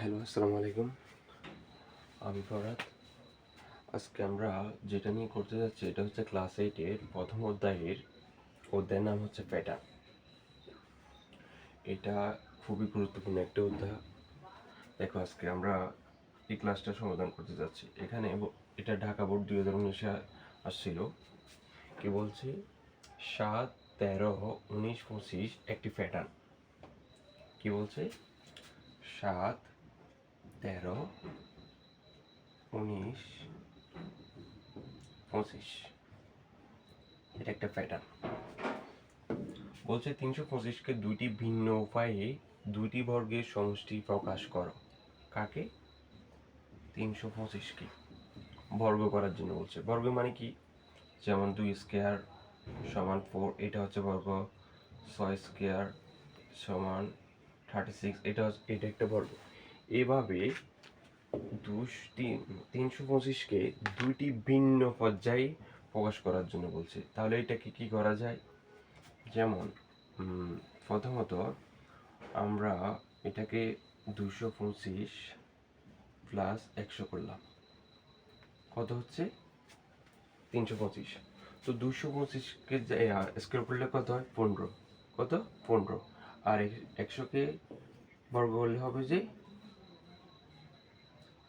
Hello, আসসালামু আলাইকুম। আমি ফরহাদ। আজকে আমরা যেটা নিয়ে করতে যাচ্ছি এটা হচ্ছে ক্লাস 8-এর প্রথম অধ্যায়ের নাম হচ্ছে প্যাটার্ন। এটা খুবই গুরুত্বপূর্ণ একটা অধ্যায়। দেখো, আজকে আমরা এই ক্লাসটা সমাধান করতে যাচ্ছি। এটা ঢাকা বোর্ড 2019-এ আসছিল। কি বলছে? 7, 13, 19, 25 একটি প্যাটার্ন। কি বলছে? 7, 13, 19, 25 এটা একটা প্যাটার্ন। বলছে 325-কে দুইটি ভিন্ন উপায়ে দুইটি বর্গের সমষ্টি প্রকাশ করো। কাকে? 325-কে বর্গ করার জন্য বলছে। বর্গ মানে কি? যেমন 2 স্কয়ার সমান 4, এটা হচ্ছে বর্গ। 6 স্কয়ার সমান 36, এটা একটা বর্গ। এভাবে 325-কে দুইটি ভিন্ন পর্যায়ে প্রকাশ করার জন্য বলছে। তাহলে এটাকে কি করা যায়? যেমন প্রথমত আমরা এটাকে 225 প্লাস 100 করলাম, কত হচ্ছে? 325। তো 225-কে স্কোয়ার করলে কত হয়? 15। কত? 15। আর 100-কে বর্গ করলে হবে যে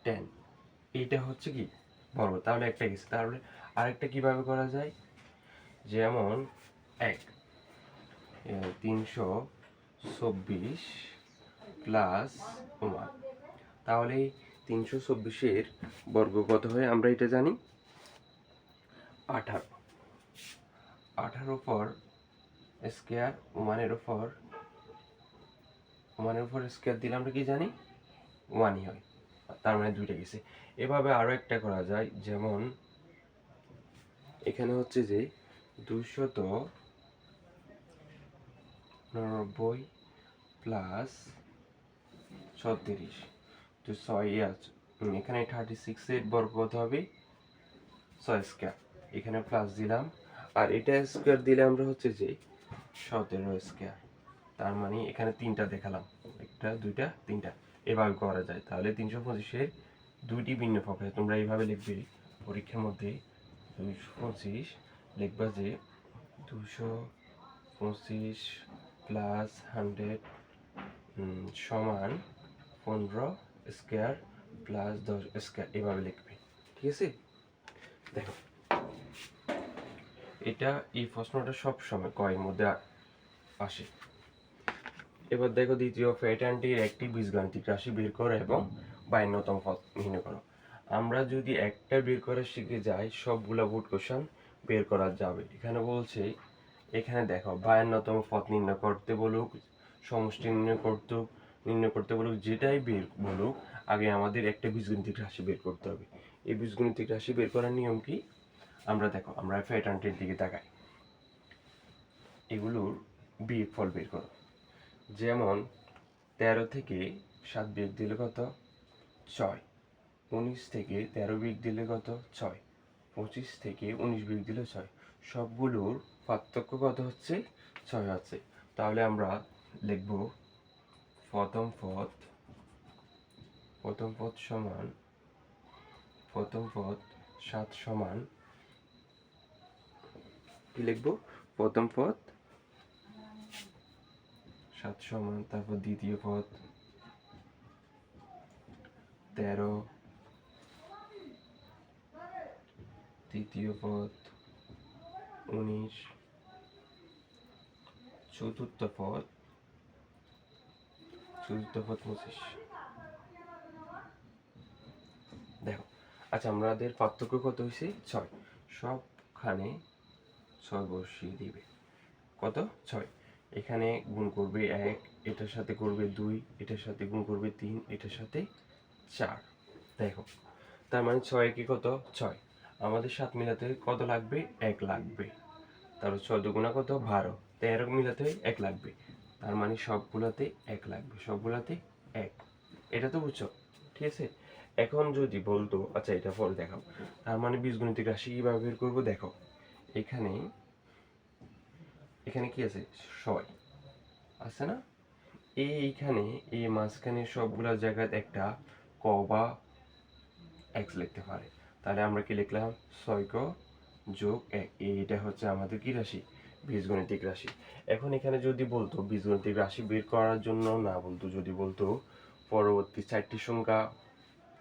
10। এইটা হচ্ছে কি? বর্গ। তাহলে একটা গেছে। তাহলে আরেকটা কিভাবে করা যায়? যেমন 324 প্লাস 1। তাহলে 324-এর বর্গ কত হয় আমরা এটা জানি? 18। 18 পর স্কয়ার, 1-এর উপর স্কয়ার দিলে আমরা কি জানি? 1ই হয়। তার মানে দুইটা গেছে। এভাবে আরো একটা করা যায়। যেমন এখানে হচ্ছে যে 299 প্লাস 36, তো 6 আছে। এখানে 36-এর বর্গ কত হবে? 6 স্কয়ার। এখানে প্লাস দিলাম, আর এটা স্কয়ার দিলে আমরা হচ্ছে যে 17 স্কয়ার। তার মানে এখানে 3টা দেখালাম, 1টা 2টা 3টা। এভাবে করা যায়। তাহলে 325-এর দুইটি ভিন্ন প্রকার। তোমরা এইভাবে লিখবে পরীক্ষার মধ্যে। 225 লিখবা যে 225 প্লাস 100 সমান 15 স্কয়ার প্লাস 10 স্কয়ার, এভাবে লিখবে। ঠিক আছে? দেখো, এই প্রশ্নটা সব সময় কয়ের মধ্যে আসে। এবার দেখো, দ্বিতীয় প্যাটার্নটির একটি বীজগাণিতিক রাশি বের করো এবং 52তম পদ নির্ণয় করো। আমরা যদি একটা বের করা শিখে যাই, সবগুলা বোর্ড কোশ্চেন বের করা যাবে। এখানে বলছে, এখানে দেখো 52তম পদ নির্ণয় করতে বলুক, সমষ্টি নির্ণয় করতে বলুক, যেটাই বের বলুক, আগে আমাদের একটা বীজগাণিতিক রাশি বের করতে হবে। এই বীজগাণিতিক রাশি বের করার নিয়ম কি? আমরা প্যাটার্নটির দিকে তাকাই। এগুলোর বিয়োগফল বের করো। যেমন 13 থেকে 7 বিয়োগ দিলে কত? 6। 19 থেকে 13 বিয়োগ দিলে কত? 6। 25 থেকে 19 বিয়োগ দিলে 6। সবগুলোর পার্থক্য কত হচ্ছে? 6 হচ্ছে। তাহলে আমরা লিখব প্রথম পদ সমান 7 সমান কি লিখব? প্রথম পদ 7 সমান, তারপর দ্বিতীয় পদ 13, তৃতীয় পদ 19, চতুর্থ পদ 25। দেখো, আচ্ছা, আমাদের পার্থক্য কত হয়েছে? 6। সবখানে 6 বসিয়ে দিবে। কত? 6। এখানে গুণ করবে 1, এটার সাথে করবে 2, এটার সাথে গুণ করবে 3, এটার সাথে 4। দেখো, তার মানে 6 একে কত? 6। আমাদের 7 মিলাতে কত লাগবে? 1 লাগবে। তারপর 6 দুগুণা কত? 12। 13 মিলাতে 1 লাগবে। তার মানে সবগুলাতে 1 লাগবে, সবগুলাতে 1। এটা তো বুঝছো? ঠিক আছে? এখন যদি বলতো, আচ্ছা এটা পরে দেখাও, তার মানে বীজগণিতিক রাশি কিভাবে বের করবো? দেখো, এখানে কি আছে? 6 আছে না? এইখানে এই মাঝখানে সবগুলা জায়গায় একটা ক বা এক্স লিখতে পারে। তাহলে আমরা কি লিখলাম 6ক যোগ 1, এইটা হচ্ছে আমাদের কি রাশি, বীজগণিতিক রাশি। এখন এখানে যদি বলতো বীজগণিতিক রাশি বের করার জন্য না বলতো, যদি বলতো পরবর্তী 4টি সংখ্যা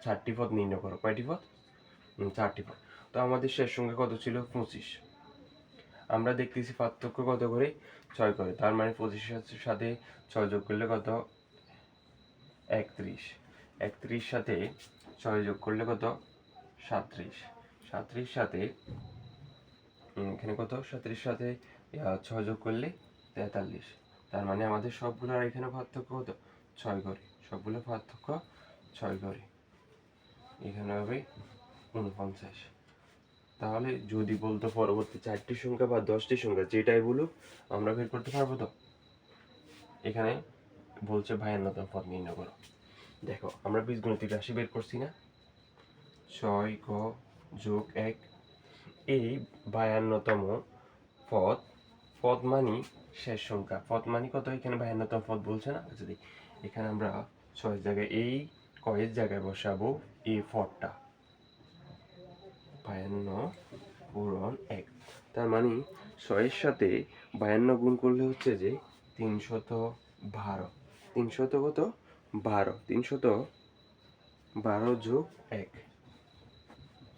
4টি পদ নির্ণয় করো, কয়টি পদ? 4টি পদ। তো আমাদের শেষ সংখ্যা কত ছিল? 25। আমরা দেখতেছি পার্থক্য কত করে? 6 করে। তার মানে 25-এর সাথে 6 যোগ করলে কত? 31। 31 সাথে 6 যোগ করলে কত? 37। 37 সাথে এখানে কত? 37 সাথে 6 যোগ করলে 43। তার মানে আমাদের সবগুলোর এখানে পার্থক্য কত? 6 করে। সবগুলো পার্থক্য 6 করে। এখানে হবে 49। তাহলে যদি বলতো পরবর্তী 4টি সংখ্যা বা 10টি সংখ্যা যেটাই বলুক আমরা বের করতে পারবো তো? এখানে বলছে 52তম পদ নির্ণয় করো। দেখো আমরা বীজগণিতিক রাশি বের করছি না, 6ক যোগ 1। এই 52তম পদ, পদ মানি শেষ সংখ্যা, পদ মানি কত? এখানে 52তম পদ বলছে না। যদি এখানে আমরা 6 জায়গায় এই কয়ের জায়গায় বসাবো এই পদটা, 52 পূরণ 1। তার মানে 6-এর সাথে 52 গুণ করলে হচ্ছে যে 312। 300 কত? 12। 312 যোগ 1,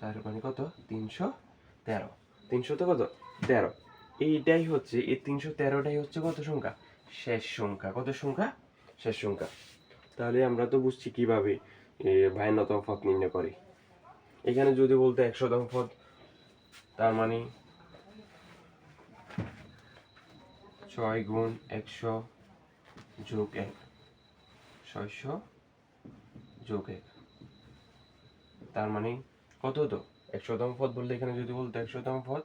তার মানে কত? 313। 300 কত? 13। এইটাই হচ্ছে, এই 313টাই হচ্ছে কত সংখ্যা? শেষ সংখ্যা। কত সংখ্যা? শেষ সংখ্যা। তাহলে আমরা তো বুঝছি কিভাবে 52তম পদ নির্ণয় করে। এখানে যদি বলতো 100তম পদ, তার মানে 6 গুণ 100 যোগ 1, 600 যোগ 1। তার মানে কত হতো? 100তম পদ বললে এখানে যদি বলতো 100তম পদ,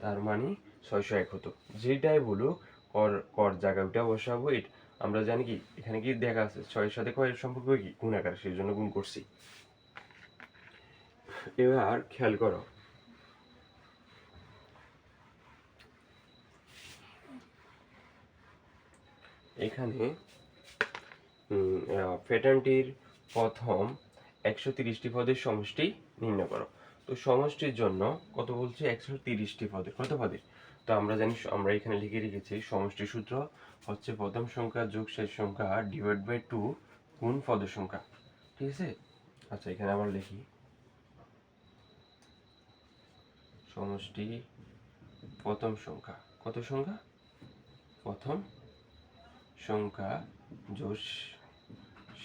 তার মানে 601 হতো। যেটাই বলুক কর কর জায়গায় ওটা বসাবো। আমরা জানি কি এখানে কি দেখা আছে 6-এর সাথে কয়ের সম্পর্ক কি? গুণ আকার, সেই জন্য গুণ করছি। এবার খেয়াল করো, এখানে প্যাটার্নটির প্রথম 130টি পদের সমষ্টি নির্ণয় করো। তো সমষ্টির জন্য কত বলছে? 130টি পদের। কত পদের? তো আমরা জানি, আমরা এখানে লিখে রেখেছি সমষ্টির সূত্র হচ্ছে প্রথম সংখ্যা যোগ শেষ সংখ্যা ডিভাইড বাই 2 গুণ পদের সংখ্যা। ঠিক আছে? আচ্ছা এখানে আবার লিখি সমষ্টি প্রথম সংখ্যা। কত সংখ্যা? প্রথম সংখ্যা যোগ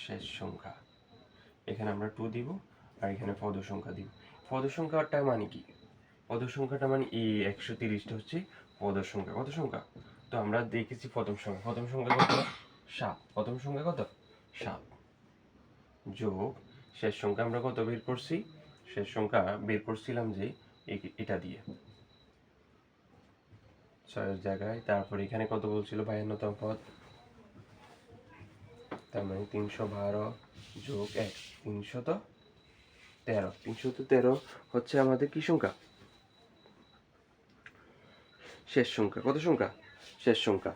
শেষ সংখ্যা। এখানে আমরা 2 দিব আর এখানে পদ সংখ্যা দিব। পদ সংখ্যাটা মানে কি? পদ সংখ্যাটা মানে এই 130টা হচ্ছে পদ সংখ্যা। কত সংখ্যা? তো আমরা দেখেছি প্রথম সংখ্যা। প্রথম সংখ্যা কত? 7। প্রথম সংখ্যা কত? 7 যোগ শেষ সংখ্যা আমরা কত বের করছি? শেষ সংখ্যা বের করছিলাম যে এটা দিয়ে 6 জায়গায়। তারপর এখানে কত বলছিল? 52তম পদ, তার মানে 312 যোগ 1, 313। 313 হচ্ছে আমাদের কি সংখ্যা? শেষ সংখ্যা। কত সংখ্যা? শেষ সংখ্যা।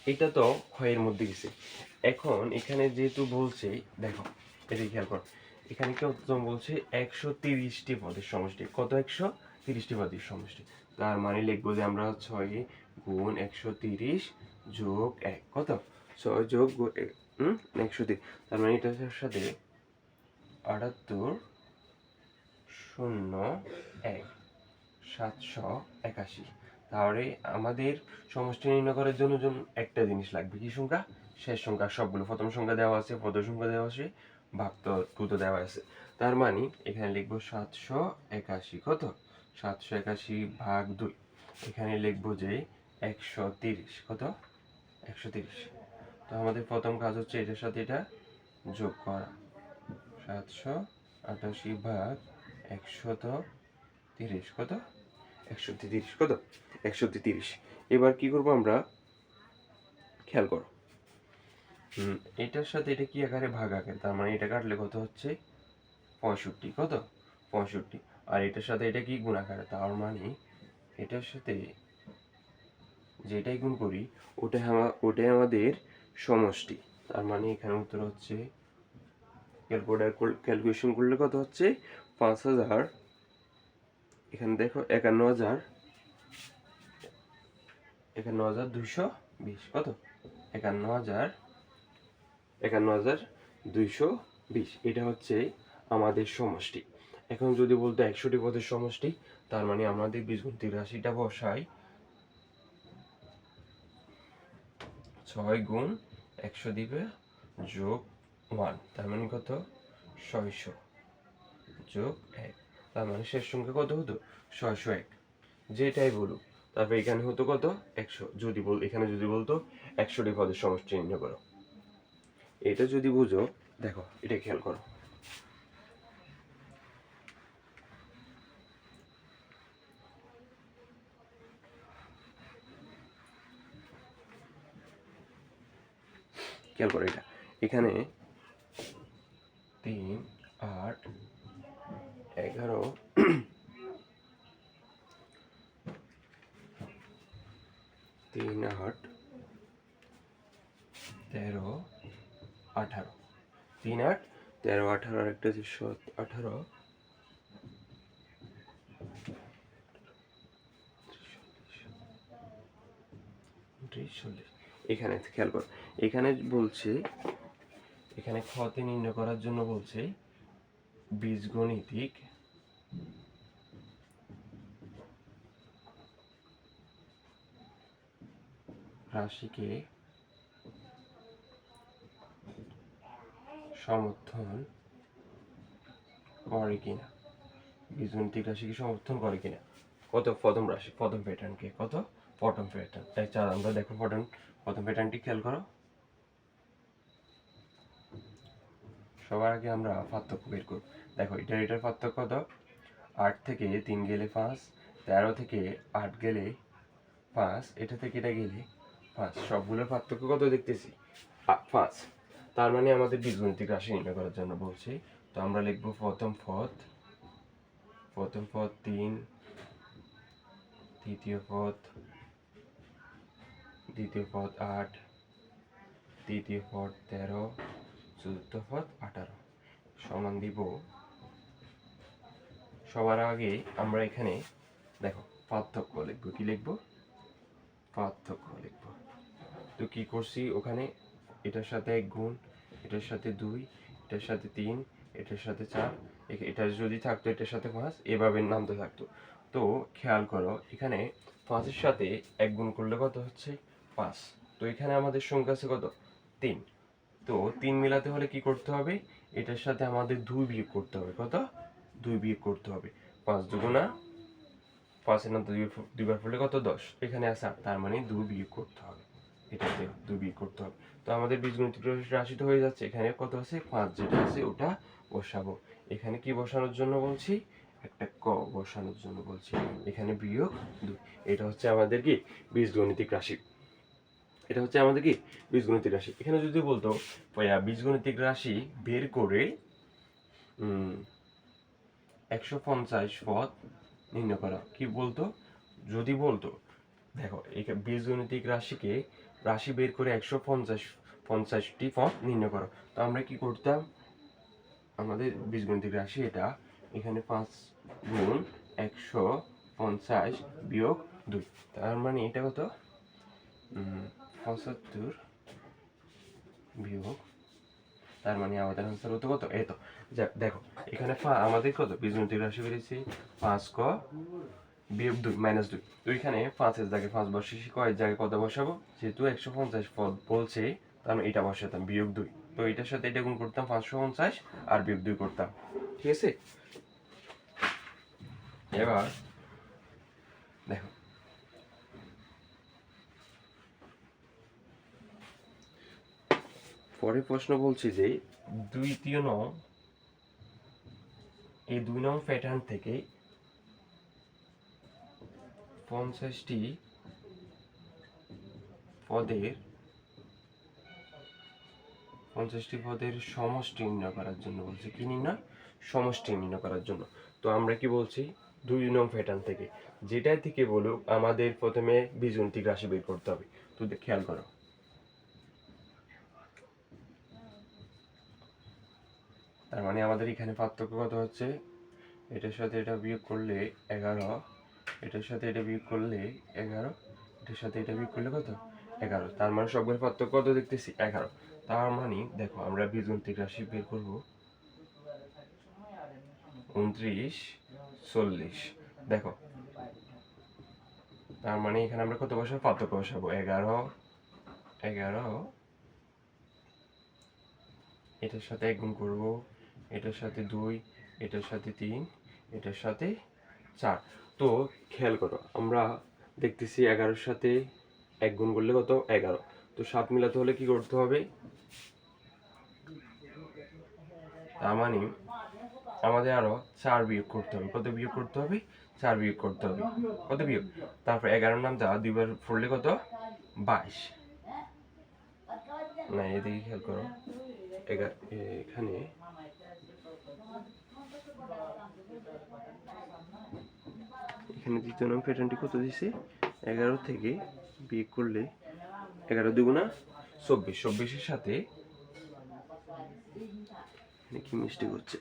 এটা তো ক্ষয়ের মধ্যে গেছে। এখন এখানে যেহেতু বলছে, দেখো এটা খেয়াল করো, এখানে কি বলছে 130টি পদের সমষ্টি। কত? 130টি পদের সমষ্টি। তার মানে লিখবো যে আমরা 6 গুণ 130 যোগ 1, কত? 6 যোগ 130। তার মানে এটার সাথে 78 0 1 781। তাহলে আমাদের সমষ্টি নির্ণয় করার জন্য একটা জিনিস লাগবে, কি সংখ্যা? শেষ সংখ্যা। সবগুলো প্রথম সংখ্যা দেওয়া আছে, পদ সংখ্যা দেওয়া আছে, ভাগ তো 2 তো দেওয়া আছে। তার মানে এখানে লিখবো 781। কত? 781 ভাগ 2। এখানে লিখবো যে 130। কত? 130। তো আমাদের প্রথম কাজ হচ্ছে এটার সাথে এটা যোগ করা। 788 ভাগ 130। কত? 130। কত? 130। এবার কি করব আমরা? খেয়াল করো, এটার সাথে এটা কি আকারে? ভাগ আকারে। তার মানে এটা কাটলে কত হচ্ছে? 65। কত? 65। আর এটার সাথে এটা কি? গুণ আকারে। তার মানে এটার সাথে যেটাই গুণ করি ওটাই আমাদের সমষ্টি। তার মানে এখানে উত্তর হচ্ছে ক্যালকুলেশন করলে কত হচ্ছে 5000, এখানে দেখো 51220 কত 51220, এটা হচ্ছে আমাদের সমষ্টি। এখন যদি বলতো 100টি পদের সমষ্টি, তার মানে আমাদের বীজগণিতিক রাশিটা বসাই 6 গুণ 100 দিবে যোগ 1, তার মানে কত 600 যোগ 1, তার মানে শেষ সংখ্যা কত হতো 601, যেটাই বলুক। তারপর এখানে হতো কত 100, এখানে যদি বলতো 100টি পদের সমষ্টি নির্ণয় করো, এটা যদি বুঝো দেখো এটা খেয়াল করো। খেয়াল করো এটা, এখানে 3 8 11 3 8 13 18, 3 8 13 18 আর একটা হচ্ছে 18 40। এখানে খেয়াল কর, এখানে বলছে, এখানে ক্ষতে নির্ণয় করার জন্য বলছে বীজগণিতিক রাশিকে সমর্থন করে কিনা, বীজগণিতিক রাশিকে সমর্থন করে কিনা, কত প্রথম রাশি প্রথম প্যাটার্নকে, কত প্রথম প্যাটার্ন। আচ্ছা আমরা দেখো প্রথম প্যাটার্নটি খেয়াল করো। সবার আগে আমরা পার্থক্য বের করব। দেখো এটার পার্থক্য কত, 8 থেকে 3 গেলে 5, 13 থেকে 8 গেলে 5, এটা থেকে এটা গেলে 5, সবগুলোর পার্থক্য কত দেখতেছি 5। তার মানে আমাদের বীজগণিতিক রাশি নির্ণয় করার জন্য বলছি। তো আমরা লিখবো প্রথম পদ 3, দ্বিতীয় পদ 8, তৃতীয় পদ 13, চতুর্থ পদ 18 সমান দিব। সবার আগে আমরা এখানে দেখো পার্থক্য লিখবো, কি লিখবো পার্থক্য লিখবো। তো কি করছি ওখানে, এটার সাথে 1 গুণ, এটার সাথে 2, এটার সাথে 3, এটার সাথে 4, এটা যদি থাকতো এটার সাথে 5, এভাবে নামতে থাকতো। তো খেয়াল করো এখানে 5 এর সাথে 1 গুণ করলে কত হচ্ছে 5, তো এখানে আমাদের সংখ্যা আছে কত 3, তো 3 মিলাতে হলে কি করতে হবে, এটার সাথে আমাদের 2 বিয়োগ করতে হবে, কত 2 বিয়োগ করতে হবে। 5 দুগুণা 5 এর মধ্যে 2 বার পড়লে কত 10, এখানে আছে 8, তার মানে 2 বিয়োগ করতে হবে, এটাতে 2 বিয়োগ করতে হবে। তো আমাদের বীজগণিতিক রাশি তো হয়ে যাচ্ছে, এখানে কত আছে 5 যেটা আছে ওটা বসাবো। এখানে কি বসানোর জন্য বলছি, একটা ক বসানোর জন্য বলছি, এখানে বিয়োগ 2, এটা হচ্ছে আমাদের কি বীজগণিতিক রাশি, এটা হচ্ছে আমাদের কি বীজগণিতিক রাশি। এখানে যদি বলতো বীজগণিতিক রাশি বের করে 150 পদ নির্ণয় করা, কি বলতো, যদি বলতো দেখো এই বীজগণিতিক রাশি বের করে 150টি পদ নির্ণয় করো, তো আমরা কি করতাম, আমাদের বীজগণিতিক রাশি এটা, এখানে 5 গুণ 150 বিয়োগ 2, তার মানে এটা কত 75 বিয়োগ, তার মানে আমাদের আনসার হতো কত, এই তো দেখো এখানে আমাদের কত বীজগণিতিক রাশি বেরিয়েছে 5 ক বিয়োগ 2 মাইনাস 2, তো এখানে 5 এর জায়গায় 5 বসিয়েছি, ক এর জায়গায় কত বসাবো, যেহেতু 150 পদ বলছে তার মানে এটা বসাতাম বিয়োগ 2, তো এটার সাথে এটা গুণ করতাম 550 আর বিয়োগ 2 করতাম, ঠিক আছে। এবার দেখো পরের প্রশ্ন বলছি যে এই 2 নং প্যাটার্ন থেকে 50টি পদের সমষ্টি নির্ণয় করার জন্য বলছে, কি নির্ণয় সমষ্টি নির্ণয় করার জন্য। তো আমরা কি বলছি 2 নং প্যাটার্ন থেকে, যেটা থেকে বলুক আমাদের প্রথমে বীজগণিতিক রাশি বের করতে হবে। তো খেয়াল করো তার মানে আমাদের এখানে পার্থক্য কত হচ্ছে, এটার সাথে এটা বিয়োগ করলে 11, এটার সাথে এটা বিয়োগ করলে 11, এটার সাথে এটা বিয়োগ করলে কত 11। তার মানে সবগুলোর পার্থক্য কত দেখতেছি 11। তার মানে দেখো আমরা বীজগণিতিক রাশি বের করব 29, 40। দেখো তার মানে এখানে আমরা কত বসাবো, পার্থক্য বসাবো 11, এটার সাথে 1 গুণ করব, এটার সাথে 2, এটার সাথে 3, এটার সাথে 4। তো খেয়াল করো আমরা দেখতেছি 11-এর সাথে 1 গুণ করলে কত 11। তো 7 মিলাতে হলে কি করতে হবে, তার মানে আমাদের আরো 4 বিয়োগ করতে হবে। কত বিয়োগ করতে হবে, 4 বিয়োগ করতে হবে। কত বিয়োগ, তারপর 11-এর নাম যা দুইবার পড়লে কত 22। না এদিকে খেয়াল করো, এখানে দ্বিতীয় নাম প্যাটার্নটি কত দিছে, 11 থেকে বিয়োগ করলে 11 দুগুণা 24, 24-এর সাথে কি মিস্টেক হচ্ছে,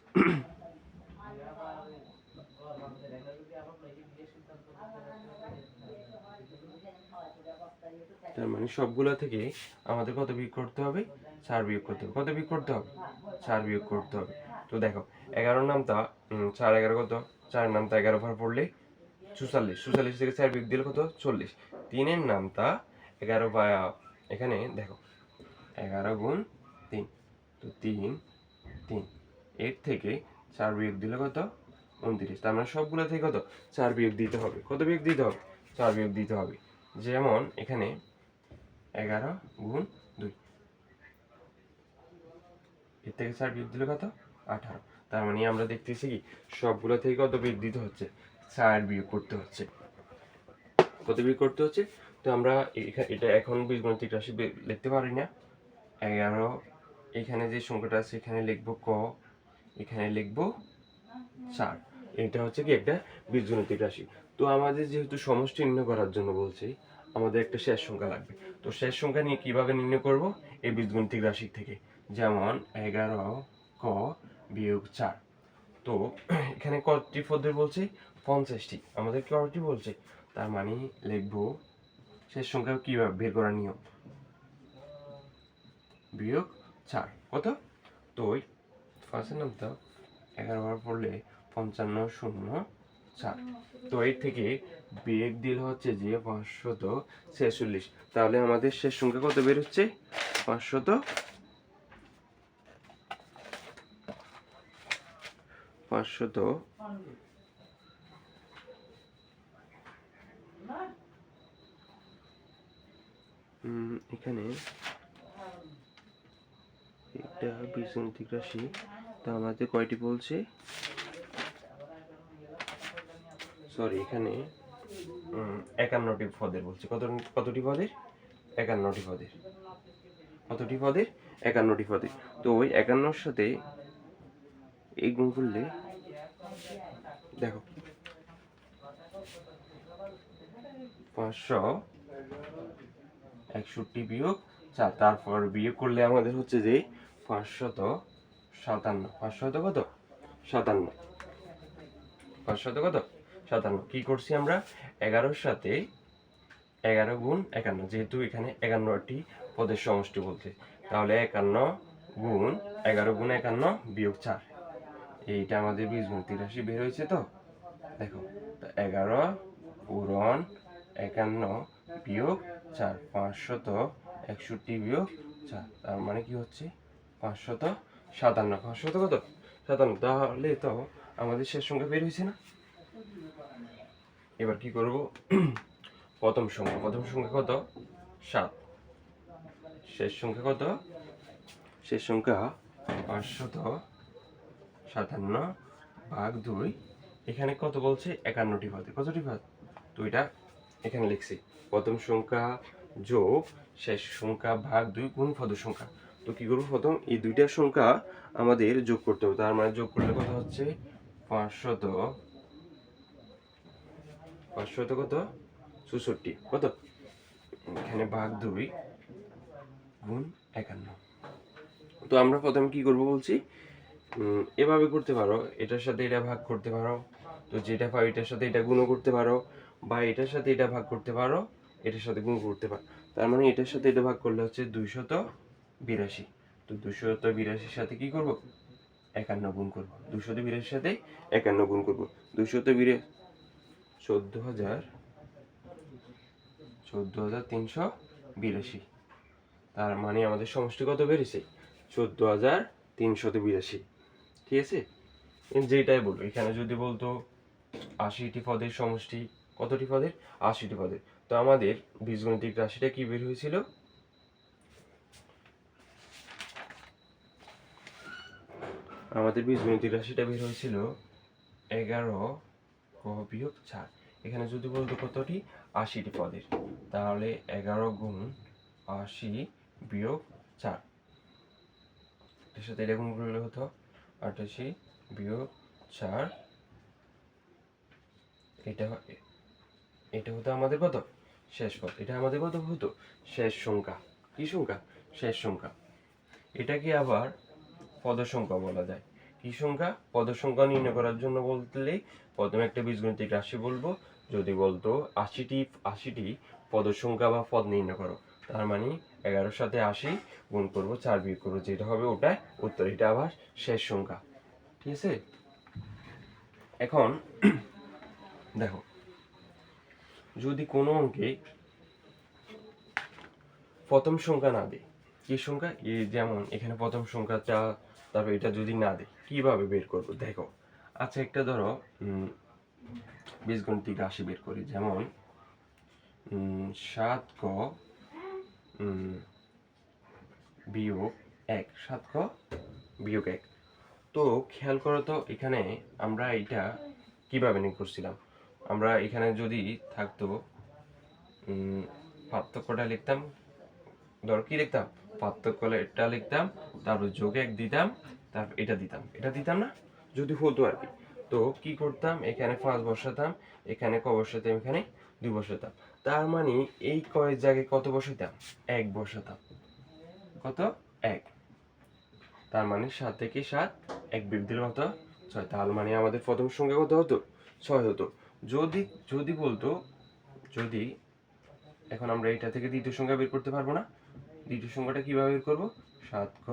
তার মানে সবগুলা থেকে আমাদের কত বিয়োগ করতে হবে, 4 বিয়োগ করতে হবে। কত বিয়োগ করতে হবে, 4 বিয়োগ করতে হবে। তো দেখো 11-এর নামটা 4 11 কত, 4-এর নামটা 11 ভার পড়লে 44, 44 থেকে 4 বিয়োগ দিলে কত 40। 3-এর নামটা 11 বা এখানে দেখো 11 গুণ 3, তো 3 3, এর থেকে 4 বিয়োগ দিলে কত 29। তার মানে সবগুলো থেকে কত 4 বিয়োগ দিতে হবে। কত বিয়োগ দিতে হবে, 4 বিয়োগ দিতে হবে। যেমন এখানে 11 গুণ 2, এর থেকে 4 বিয়োগ দিলে কত 18। তার মানে আমরা দেখতেছি কি সবগুলো থেকে কত বিয়োগ দিতে হচ্ছে, 4 বিয়োগ করতে হচ্ছে। কত বিয়োগ করতে হচ্ছে, তো আমরা এটা এখন বীজগণিতিক রাশি লিখতে পারি না। 11, এখানে যে সংখ্যাটা আছে এখানে লিখবো ক, এখানে লিখবো 4। এটা হচ্ছে কি একটা বীজগণিতিক রাশি। তো আমাদের যেহেতু সমষ্টি নির্ণয় করার জন্য বলছি, আমাদের একটা শেষ সংখ্যা লাগবে। তো শেষ সংখ্যা নিয়ে কিভাবে নির্ণয় করব, এই বীজগণিতিক রাশি থেকে। যেমন 11 ক বিয়োগ 4। তো এখানে কতটি পদের বলছে, 50টি। আমাদের কয়টি বলছে, তার মানে লিখবো শেষ সংখ্যা কিভাবে বের করার নিয়ম, বিয়োগ 4 কত, তো ওই ফার্স্টের নামটা 11 বার পড়লে 55 0 4। তো এর থেকে বিয়োগ দিলে হচ্ছে যে 546। তাহলে আমাদের শেষ সংখ্যা কত বের হচ্ছে, 500 এখানে এটা বীজগণিতিক রাশি। তো আমাদের কয়টি বলছে, সরি এখানে 51টি পদের বলছে। কতটি পদের, 51টি পদের। কতটি পদের, 51টি পদের। তো ওই 51-র সাথে এই গুণ করলে দেখো 561 বিয়োগ 4, তারপর বিয়োগ করলে আমাদের হচ্ছে যে 557। 500 কত 57, 500 কত 57। কি করছি আমরা, 11-র সাথে 11 গুণ 51, যেহেতু এখানে 51টি পদের সমষ্টি বলতে, তাহলে 51 গুণ 11 গুণ 51 বিয়োগ 4। এইটা আমাদের বীজগণিতিক রাশি বের হয়েছে। তো দেখো 11 পূরণ 51 বিয়োগ 4, 561 বিয়োগ 4। তার মানে কি হচ্ছে 557। 500 কত 57। তাহলে তো আমাদের শেষ সংখ্যা বের হয়েছে না। এবার কি করব, প্রথম সংখ্যা কত 7, শেষ সংখ্যা কত, শেষ সংখ্যা 557 ভাগ 2। এখানে কত বলছে, 51টি পদ। কতটি পদ, তো এটা এখানে লিখছি প্রথম সংখ্যা যোগ শেষ সংখ্যা ভাগ 2 গুণ পদ সংখ্যা। তো কি করবো, প্রথম এই দুইটা সংখ্যা আমাদের যোগ করতে হবে। তার মানে যোগ করলে কত হচ্ছে 500 কত 64, কত এখানে ভাগ 2 গুণ 51। তো আমরা প্রথমে কি করব বলছি, এভাবে করতে পারো, এটার সাথে এটা ভাগ করতে পারো, তো যেটা পাও এটার সাথে এটা গুণ করতে পারো, বা এটার সাথে এটা ভাগ করতে পারো, এটার সাথে গুণ করতে পারো। তার মানে এটার সাথে এটা ভাগ করলে হচ্ছে 282। তো 282 সাথে কি করব, 51 গুণ করব। 282 সাথে 51 গুণ করব। 282 14,382। তার মানে আমাদের সমষ্টি কত বেরিয়েছে, 14,382। ঠিক আছে, যেটাই বলবো, এখানে যদি বলতো 80টি পদের সমষ্টি, কতটি পদের, 80টি পদের, তো আমাদের বীজগণিতিক রাশিটা কি বের হয়েছিল, আমাদের বীজগণিতিক রাশিটা বের হয়েছিল 11 ক - 4। এখানে যদি বলতো কতটি, 80টি পদের, তাহলে 11 গুণ 80 বিয়োগ 4, এর সাথে এটা গুণ করলে হতো 88 বিয়োগ 4। এটা এটা হতো আমাদের কত, শেষ পদ। এটা আমাদের কত হতো, শেষ সংখ্যা। কি সংখ্যা, শেষ সংখ্যা। এটাকে আবার পদ সংখ্যা বলা যায়। কি সংখ্যা, পদ সংখ্যা নির্ণয় করার জন্য বলতে প্রথমে একটা বীজগণিতিক রাশি বলবো। যদি বলতো 80টি পদ সংখ্যা বা পদ নির্ণয় করো, তার মানে 11-র সাথে 80 গুণ করবো, 4 বিয়োগ করবো, যেটা হবে ওটাই উত্তর। এটা আবার শেষ সংখ্যা। ঠিক আছে, এখন দেখো, যদি কোনো অঙ্কে প্রথম সংখ্যা না দেয়, কি সংখ্যা, এই যেমন এখানে প্রথম সংখ্যা 4, তারপর এটা যদি না দেয়, কিভাবে বের করবো দেখো। আচ্ছা, একটা ধরো বীজগণিতিক রাশি বের করি, যেমন 7 ক বিয়োগ 1, 7 ক বিয়োগ 1। তো খেয়াল করো তো, এখানে আমরা এটা কিভাবে নিয়ে করছিলাম, আমরা এখানে যদি থাকতো পার্থক্যটা লিখতাম, ধরো কি লিখতাম, পার্থক্যটা লিখতাম, তারপর যোগ 1 দিতাম, তারপর এটা দিতাম না, যদি হতো আর কি। তো কি করতাম, এখানে 5 বসাতাম, এখানে ক বসাতাম, এখানে 2 বসাতাম। তার মানে এই কয়ের জায়গায় কত বসাতাম, 1 বসাতাম। কত, 1। তার মানে 7 থেকে 7 1 বিয়োগ দিলে কত, 6। তার মানে আমাদের প্রথম সংখ্যা কত হতো, 6 হতো। যদি যদি বলতো, যদি এখন আমরা এটা থেকে দ্বিতীয় সংখ্যা বের করতে পারবো না, দ্বিতীয় সংখ্যাটা কিভাবে বের করবো, 7 ক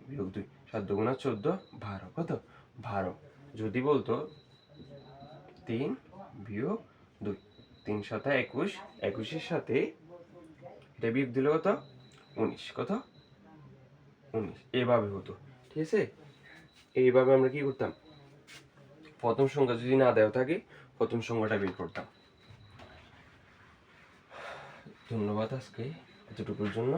বিয়োগ 2, 7 দুগুণা 14, 12, কত, 12। যদি বলতো 3 বিয়োগ 2, 3 7 21, 21-এর সাথে এটা বিয়োগ দিলে কত, 19, কত, 19। এভাবে হতো। ঠিক আছে, এইভাবে আমরা কি করতাম, প্রথম সংখ্যা যদি না দেওয়া থাকে, প্রথম সংখ্যাটা বের করতাম। ধন্যবাদ আজকে এতটুকুর জন্য।